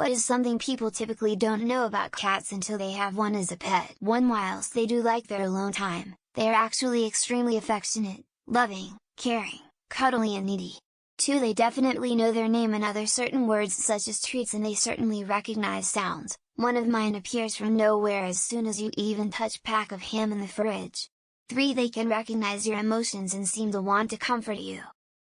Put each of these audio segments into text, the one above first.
What is something people typically don't know about cats until they have one as a pet? 1. Whilst they do like their alone time, they are actually extremely affectionate, loving, caring, cuddly and needy. 2. They definitely know their name and other certain words such as treats, and they certainly recognize sounds. One of mine appears from nowhere as soon as you even touch pack of ham in the fridge. 3. They can recognize your emotions and seem to want to comfort you.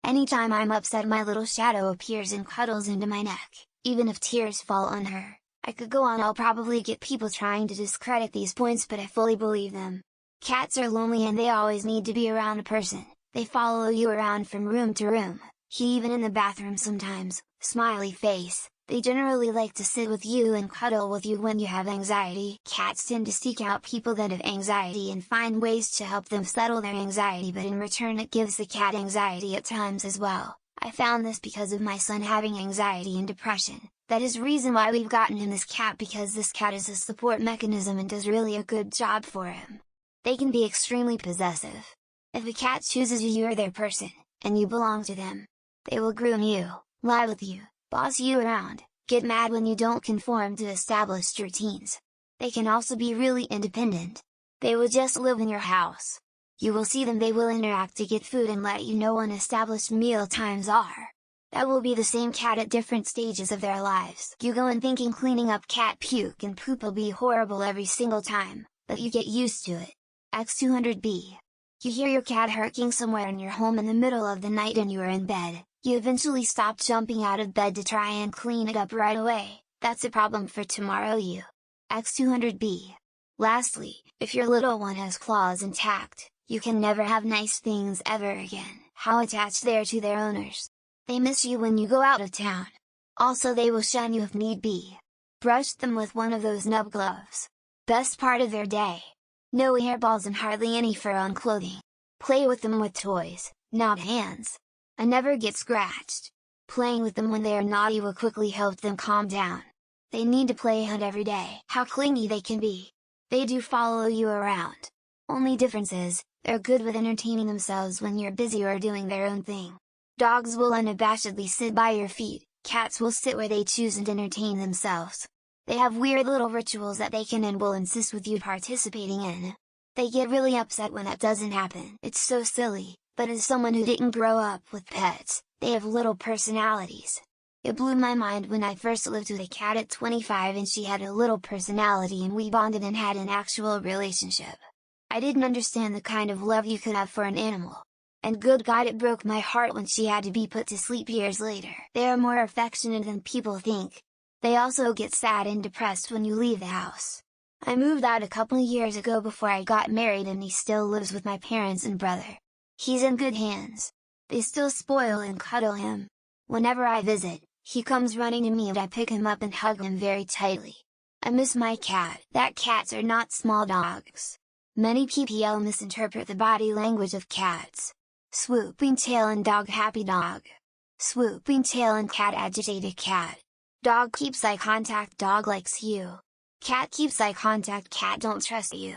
Anytime I'm upset, my little shadow appears and cuddles into my neck, even if tears fall on her. I could go on. I'll probably get people trying to discredit these points, but I fully believe them. Cats are lonely and they always need to be around a person. They follow you around from room to room, even in the bathroom sometimes. Smiley face. They generally like to sit with you and cuddle with you when you have anxiety. Cats tend to seek out people that have anxiety and find ways to help them settle their anxiety, but in return it gives the cat anxiety at times as well. I found this because of my son having anxiety and depression. That is reason why we've gotten him this cat, because this cat is a support mechanism and does really a good job for him. They can be extremely possessive. If a cat chooses you, you are their person, and you belong to them. They will groom you, lie with you, boss you around, get mad when you don't conform to established routines. They can also be really independent. They will just live in your house. You will see them, they will interact to get food and let you know when established meal times are. That will be the same cat at different stages of their lives. You go in thinking cleaning up cat puke and poop will be horrible every single time, but you get used to it. X200B. You hear your cat herking somewhere in your home in the middle of the night and you are in bed. You eventually stop jumping out of bed to try and clean it up right away. That's a problem for tomorrow you. X200B. Lastly, if your little one has claws intact, you can never have nice things ever again. How attached they are to their owners. They miss you when you go out of town. Also, they will shun you if need be. Brush them with one of those nub gloves. Best part of their day. No hairballs and hardly any fur on clothing. Play with them with toys, not hands. I never get scratched. Playing with them when they are naughty will quickly help them calm down. They need to play hunt every day. How clingy they can be. They do follow you around. Only difference is, they're good with entertaining themselves when you're busy or doing their own thing. Dogs will unabashedly sit by your feet, cats will sit where they choose and entertain themselves. They have weird little rituals that they can and will insist with you participating in. They get really upset when that doesn't happen. It's so silly, but as someone who didn't grow up with pets, they have little personalities. It blew my mind when I first lived with a cat at 25 and she had a little personality and we bonded and had an actual relationship. I didn't understand the kind of love you could have for an animal. And good God, it broke my heart when she had to be put to sleep years later. They are more affectionate than people think. They also get sad and depressed when you leave the house. I moved out a couple years ago before I got married and he still lives with my parents and brother. He's in good hands. They still spoil and cuddle him. Whenever I visit, he comes running to me and I pick him up and hug him very tightly. I miss my cat. That cats are not small dogs. Many people misinterpret the body language of cats. Swooping tail and dog happy dog. Swooping tail and cat agitated cat. Dog keeps eye contact, dog likes you. Cat keeps eye contact, cat don't trust you.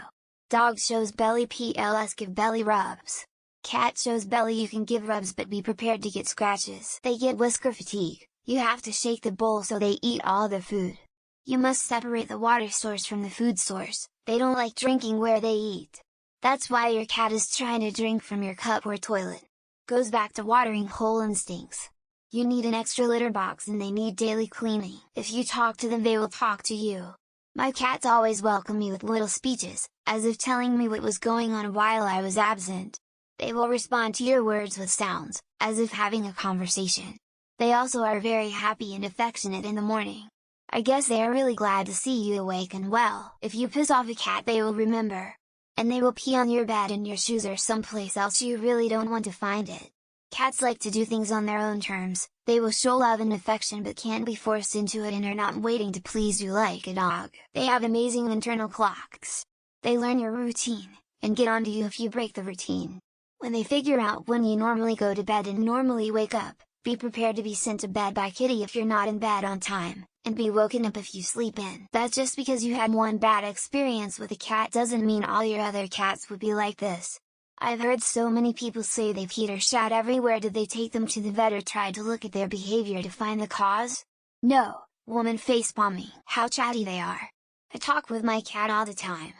Dog shows belly, plus give belly rubs. Cat shows belly, you can give rubs but be prepared to get scratches. They get whisker fatigue, you have to shake the bowl so they eat all their food. You must separate the water source from the food source, they don't like drinking where they eat. That's why your cat is trying to drink from your cup or toilet. Goes back to watering hole instincts. You need an extra litter box and they need daily cleaning. If you talk to them they will talk to you. My cats always welcome me with little speeches, as if telling me what was going on while I was absent. They will respond to your words with sounds, as if having a conversation. They also are very happy and affectionate in the morning. I guess they are really glad to see you awake and well. If you piss off a cat they will remember. And they will pee on your bed and your shoes or someplace else you really don't want to find it. Cats like to do things on their own terms, they will show love and affection but can't be forced into it and are not waiting to please you like a dog. They have amazing internal clocks. They learn your routine, and get onto you if you break the routine. When they figure out when you normally go to bed and normally wake up, be prepared to be sent to bed by kitty if you're not in bed on time, and be woken up if you sleep in. That just because you had one bad experience with a cat doesn't mean all your other cats would be like this. I've heard so many people say they peed or shat everywhere. Did they take them to the vet or try to look at their behavior to find the cause? No, Woman facepalming. How chatty they are. I talk with my cat all the time.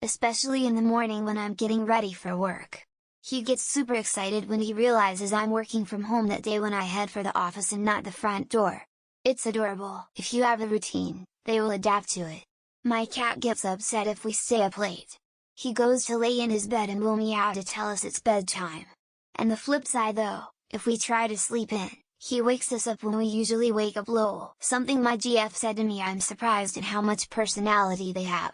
Especially in the morning when I'm getting ready for work. He gets super excited when he realizes I'm working from home that day when I head for the office and not the front door. It's adorable. If you have a routine, they will adapt to it. My cat gets upset if we stay up late. He goes to lay in his bed and will meow to tell us it's bedtime. And the flip side though, if we try to sleep in, he wakes us up when we usually wake up. Lol. Something my GF said to me, I'm surprised at how much personality they have.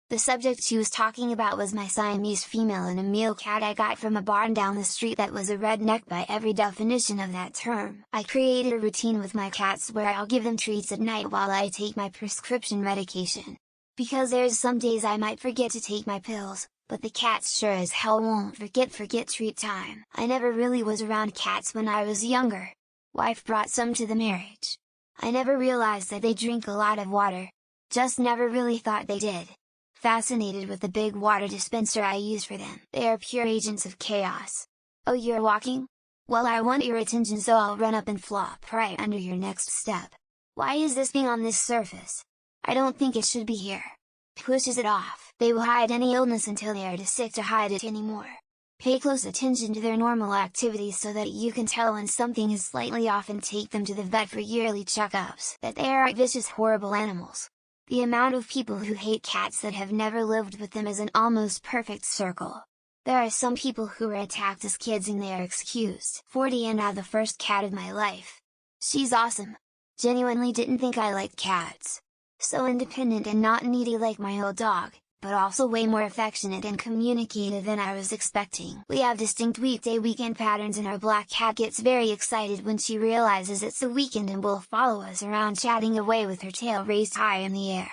The subject she was talking about was my Siamese female and a male cat I got from a barn down the street that was a redneck by every definition of that term. I created a routine with my cats where I'll give them treats at night while I take my prescription medication. Because there's some days I might forget to take my pills, but the cats sure as hell won't forget treat time. I never really was around cats when I was younger. Wife brought some to the marriage. I never realized that they drink a lot of water. Just never really thought they did. Fascinated with the big water dispenser I use for them. They are pure agents of chaos. Oh, you're walking? Well, I want your attention, so I'll run up and flop right under your next step. Why is this being on this surface? I don't think it should be here. Pushes it off. They will hide any illness until they are too sick to hide it anymore. Pay close attention to their normal activities so that you can tell when something is slightly off and take them to the vet for yearly checkups. That they are vicious, horrible animals. The amount of people who hate cats that have never lived with them is an almost perfect circle. There are some people who were attacked as kids and they are excused. 40 and I the first cat of my life. She's awesome. Genuinely didn't think I liked cats. So independent and not needy like my old dog, but also way more affectionate and communicative than I was expecting. We have distinct weekday-weekend patterns and our black cat gets very excited when she realizes it's the weekend and will follow us around chatting away with her tail raised high in the air.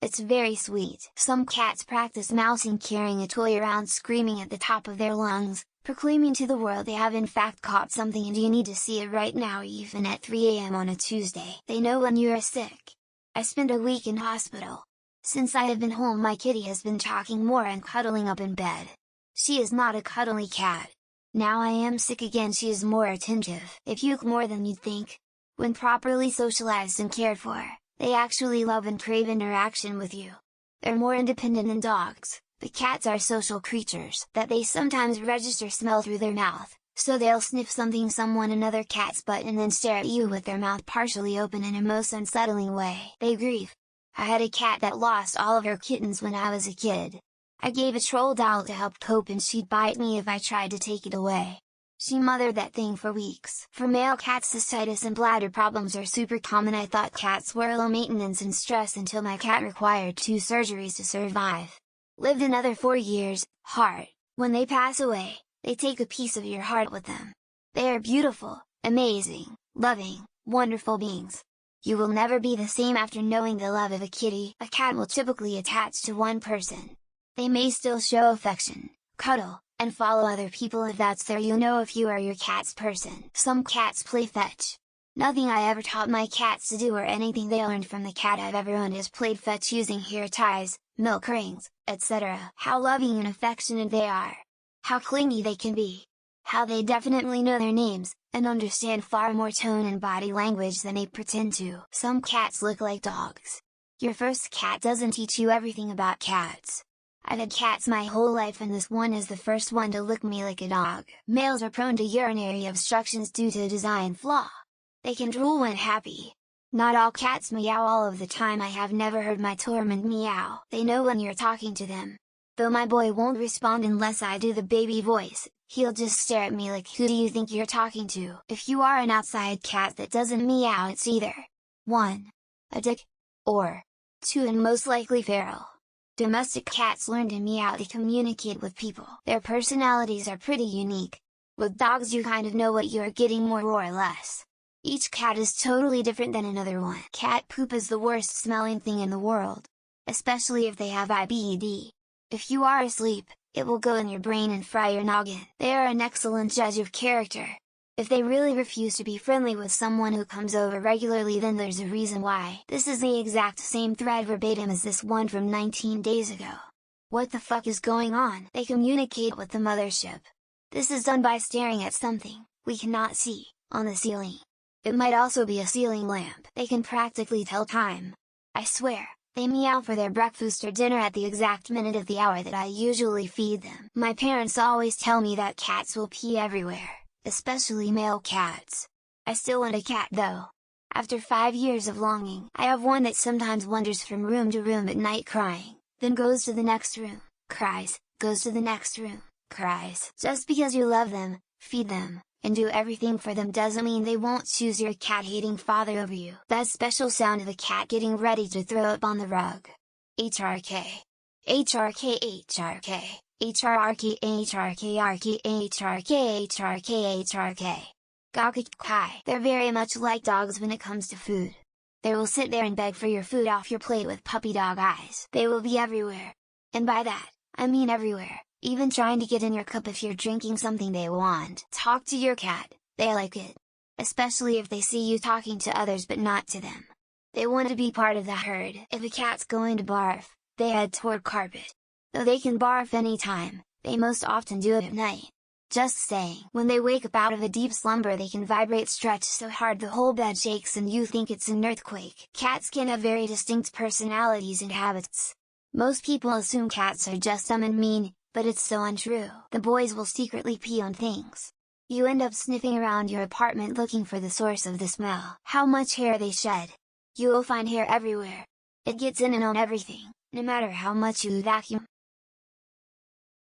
It's very sweet. Some cats practice mousing, carrying a toy around, screaming at the top of their lungs, proclaiming to the world they have in fact caught something and you need to see it right now, even at 3 AM on a Tuesday. They know when you are sick. I spent a week in hospital. Since I have been home, my kitty has been talking more and cuddling up in bed. She is not a cuddly cat. Now I am sick again, she is more attentive. They puke more than you'd think. When properly socialized and cared for, they actually love and crave interaction with you. They're more independent than dogs, but cats are social creatures that they sometimes register smell through their mouth, so they'll sniff another cat's butt and then stare at you with their mouth partially open in a most unsettling way. They grieve. I had a cat that lost all of her kittens when I was a kid. I gave a troll doll to help cope and she'd bite me if I tried to take it away. She mothered that thing for weeks. For male cats, cystitis and bladder problems are super common. I thought cats were low maintenance and stress until my cat required 2 surgeries to survive. Lived another 4 years. Heart. When they pass away, they take a piece of your heart with them. They are beautiful, amazing, loving, wonderful beings. You will never be the same after knowing the love of a kitty. A cat will typically attach to one person. They may still show affection, cuddle, and follow other people if that's there. You know if you are your cat's person. Some cats play fetch. Nothing I ever taught my cats to do or anything they learned from the cat I've ever owned is played fetch using hair ties, milk rings, etc. How loving and affectionate they are. How clingy they can be. How they definitely know their names, and understand far more tone and body language than they pretend to. Some cats look like dogs. Your first cat doesn't teach you everything about cats. I've had cats my whole life and this one is the first one to look me like a dog. Males are prone to urinary obstructions due to a design flaw. They can drool when happy. Not all cats meow all of the time. I have never heard my Torment meow. They know when you're talking to them. Though my boy won't respond unless I do the baby voice, he'll just stare at me like, who do you think you're talking to? If you are an outside cat that doesn't meow, it's either 1. A dick, or 2. and most likely feral. Domestic cats learn to meow to communicate with people. Their personalities are pretty unique. With dogs you kind of know what you're getting more or less. Each cat is totally different than another one. Cat poop is the worst smelling thing in the world. Especially if they have IBD. If you are asleep, it will go in your brain and fry your noggin. They are an excellent judge of character. If they really refuse to be friendly with someone who comes over regularly, then there's a reason why. This is the exact same thread verbatim as this one from 19 days ago. What the fuck is going on? They communicate with the mothership. This is done by staring at something we cannot see on the ceiling. It might also be a ceiling lamp. They can practically tell time. I swear, they meow for their breakfast or dinner at the exact minute of the hour that I usually feed them. My parents always tell me that cats will pee everywhere, especially male cats. I still want a cat though. After 5 years of longing, I have one that sometimes wanders from room to room at night crying, then goes to the next room, cries, goes to the next room, cries. Just because you love them, feed them, and do everything for them doesn't mean they won't choose your cat-hating father over you. That special sound of a cat getting ready to throw up on the rug. HRK. HRK HRK. HRRK HRK RK HRK HRK HRK. Gawk. They're very much like dogs when it comes to food. They will sit there and beg for your food off your plate with puppy dog eyes. They will be everywhere. And by that, I mean everywhere, even trying to get in your cup if you're drinking something they want. Talk to your cat, they like it. Especially if they see you talking to others but not to them. They want to be part of the herd. If a cat's going to barf, they head toward carpet. Though they can barf anytime, they most often do it at night. Just saying. When they wake up out of a deep slumber they can vibrate stretch so hard the whole bed shakes and you think it's an earthquake. Cats can have very distinct personalities and habits. Most people assume cats are just dumb and mean, but it's so untrue. The boys will secretly pee on things. You end up sniffing around your apartment looking for the source of the smell. How much hair they shed. You will find hair everywhere. It gets in and on everything, no matter how much you vacuum.